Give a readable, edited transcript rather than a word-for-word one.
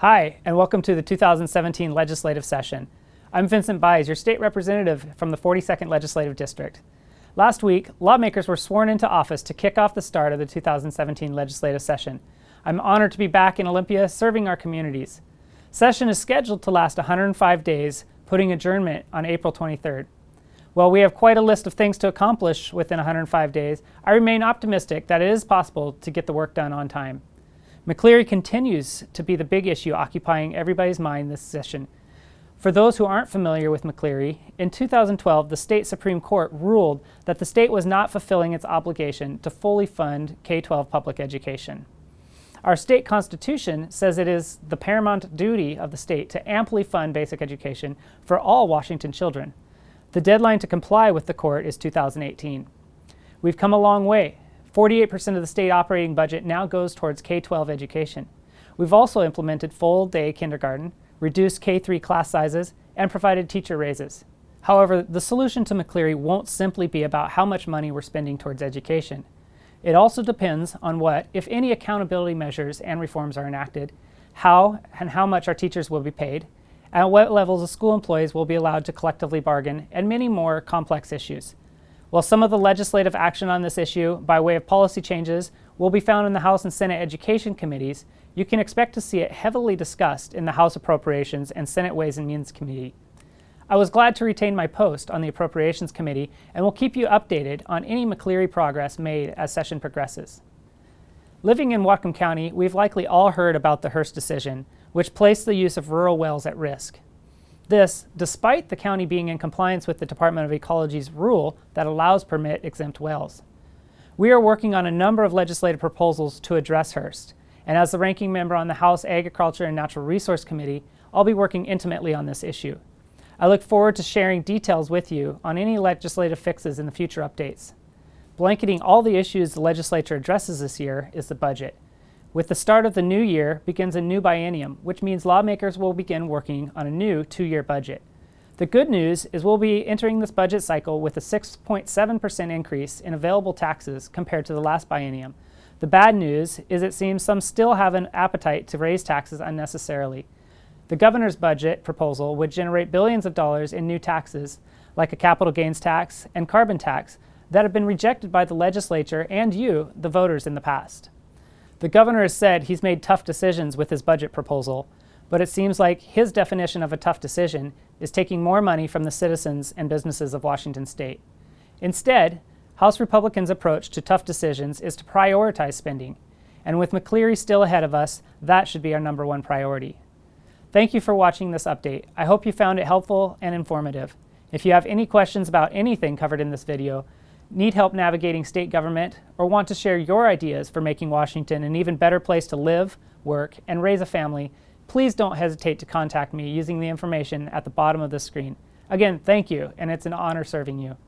Hi, and welcome to the 2017 legislative session. I'm Vincent Buys, your state representative from the 42nd Legislative District. Last week, lawmakers were sworn into office to kick off the start of the 2017 legislative session. I'm honored to be back in Olympia serving our communities. Session is scheduled to last 105 days, putting adjournment on April 23rd. While we have quite a list of things to accomplish within 105 days, I remain optimistic that it is possible to get the work done on time. McCleary continues to be the big issue occupying everybody's mind this session. For those who aren't familiar with McCleary, in 2012, the state Supreme Court ruled that the state was not fulfilling its obligation to fully fund K-12 public education. Our state constitution says it is the paramount duty of the state to amply fund basic education for all Washington children. The deadline to comply with the court is 2018. We've come a long way. 48% of the state operating budget now goes towards K-12 education. We've also implemented full-day kindergarten, reduced K-3 class sizes, and provided teacher raises. However, the solution to McCleary won't simply be about how much money we're spending towards education. It also depends on what, if any, accountability measures and reforms are enacted, how and how much our teachers will be paid, and at what levels of school employees will be allowed to collectively bargain, and many more complex issues. While some of the legislative action on this issue, by way of policy changes, will be found in the House and Senate Education Committees, you can expect to see it heavily discussed in the House Appropriations and Senate Ways and Means Committee. I was glad to retain my post on the Appropriations Committee and will keep you updated on any McCleary progress made as session progresses. Living in Whatcom County, we've likely all heard about the Hearst decision, which placed the use of rural wells at risk. This, despite the county being in compliance with the Department of Ecology's rule that allows permit-exempt wells. We are working on a number of legislative proposals to address Hearst, and as the ranking member on the House Agriculture and Natural Resource Committee, I'll be working intimately on this issue. I look forward to sharing details with you on any legislative fixes in the future updates. Blanketing all the issues the legislature addresses this year is the budget. With the start of the new year begins a new biennium, which means lawmakers will begin working on a new 2-year budget. The good news is we'll be entering this budget cycle with a 6.7% increase in available taxes compared to the last biennium. The bad news is it seems some still have an appetite to raise taxes unnecessarily. The governor's budget proposal would generate billions of dollars in new taxes, like a capital gains tax and carbon tax, that have been rejected by the legislature and you, the voters, in the past. The governor has said he's made tough decisions with his budget proposal, but it seems like his definition of a tough decision is taking more money from the citizens and businesses of Washington state. Instead, House Republicans' approach to tough decisions is to prioritize spending, and with McCleary still ahead of us, that should be our #1 priority. Thank you for watching this update. I hope you found it helpful and informative. If you have any questions about anything covered in this video, need help navigating state government, or want to share your ideas for making Washington an even better place to live, work, and raise a family, please don't hesitate to contact me using the information at the bottom of the screen. Again, thank you, and it's an honor serving you.